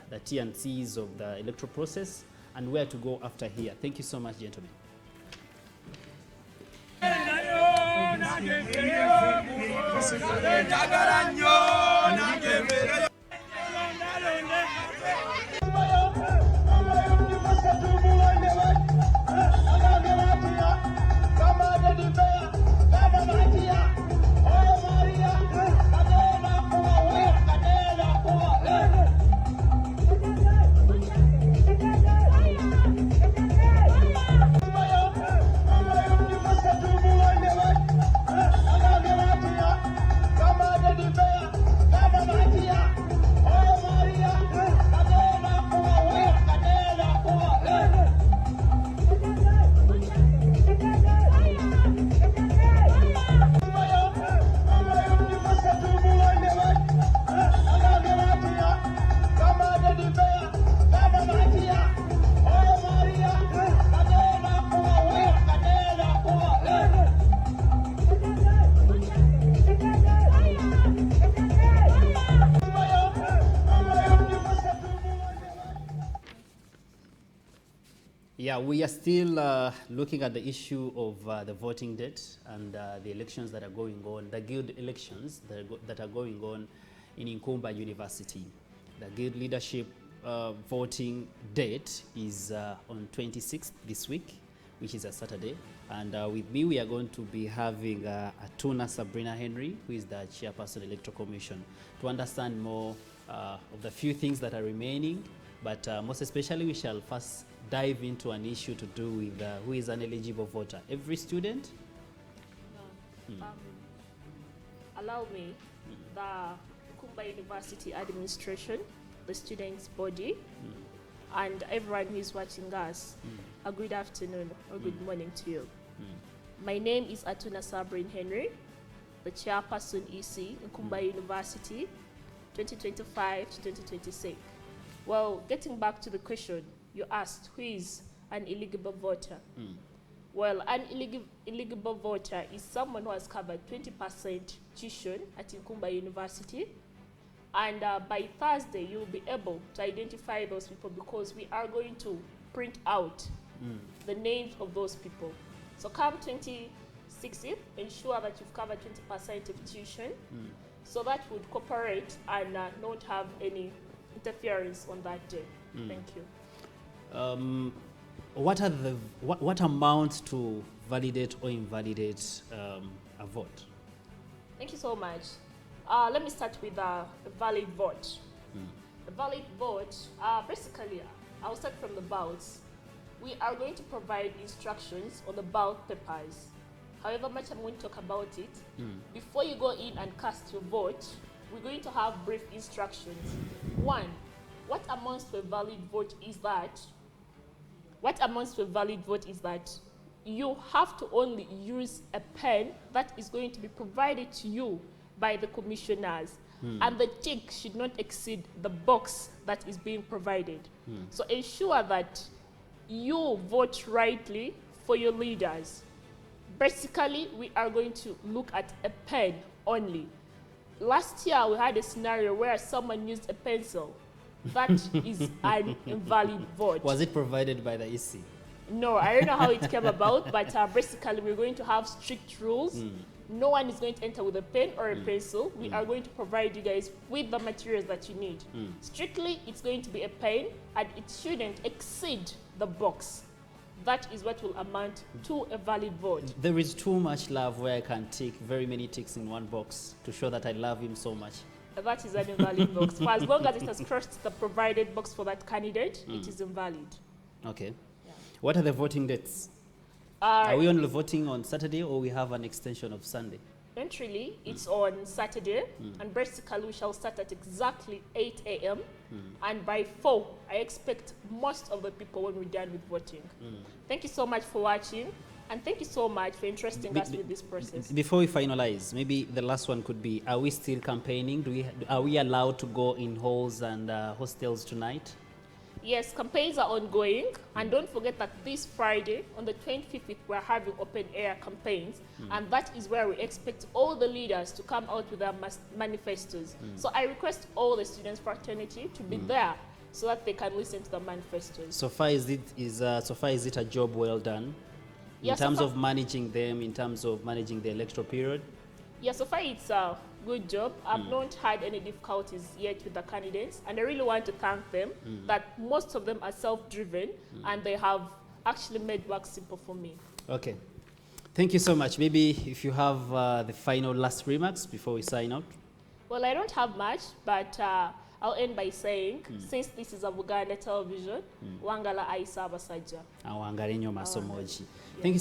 the T&Cs of the electoral process and where to go after here. Thank you so much, gentlemen. Yeah, we are still looking at the issue of the voting date and the elections that are going on, the guild elections that are going on in Nkumba University. The guild leadership voting date is on 26th this week, which is a Saturday. And with me, we are going to be having Atuna Sabrina Henry, who is the chairperson Electoral Commission, to understand more of the few things that are remaining. But most especially, we shall first dive into an issue to do with who is an eligible voter. Every student? No. Allow me, the Nkumba University administration, the students' body, and everyone who is watching us, a good afternoon or good morning to you. My name is Atuna Sabrina Henry, the chairperson EC, Nkumba University, 2025 to 2026. Well, getting back to the question, you asked who is an eligible voter. Well, an eligible voter is someone who has covered 20% tuition at Nkumba University. And by Thursday, you'll be able to identify those people because we are going to print out the names of those people. So come 26th, ensure that you've covered 20% of tuition. So that would cooperate and not have any interference on that day. Thank you. What amounts to validate or invalidate a vote? Thank you so much. Let me start with a valid vote. A valid vote, basically, I'll start from the ballots. We are going to provide instructions on the ballot papers. However much I'm going to talk about it, before you go in and cast your vote, we're going to have brief instructions. One, what amounts to a valid vote is that you have to only use a pen that is going to be provided to you by the commissioners, and the tick should not exceed the box that is being provided. So ensure that you vote rightly for your leaders. Basically, we are going to look at a pen only. Last year, we had a scenario where someone used a pencil. That is an invalid vote. Was it provided by the EC? No, I don't know how it came about, but basically we're going to have strict rules. No one is going to enter with a pen or a pencil. We are going to provide you guys with the materials that you need. Strictly, it's going to be a pen, and it shouldn't exceed the box. That is what will amount to a valid vote. There is too much love where I can tick very many ticks in one box to show that I love him so much. That is an invalid box. For as long as it has crossed the provided box for that candidate, it is invalid. Okay. Yeah. What are the voting dates? Are we only voting on Saturday, or we have an extension of Sunday? Eventually, it's on Saturday, and basically we shall start at exactly 8 a.m. And by 4, I expect most of the people when we're done with voting. Thank you so much for watching, and thank you so much for entrusting us with this process. Before we finalize, maybe the last one could be, are we still campaigning? Are we allowed to go in halls and hostels tonight? Yes, campaigns are ongoing, and don't forget that this Friday, on the 25th, we're having open air campaigns, and that is where we expect all the leaders to come out with their manifestos. So I request all the students' fraternity to be there so that they can listen to the manifestos. So far, is it a job well done? In terms of managing them, in terms of managing the electoral period? Yeah, so far it's a good job. I've not had any difficulties yet with the candidates, and I really want to thank them that most of them are self-driven and they have actually made work simple for me. Okay. Thank you so much. Maybe if you have the final last remarks before we sign out. Well, I don't have much, but I'll end by saying, since this is a Buganda television, wangala aisa abasajja. Awangala nnyo masomo ki. Thank you.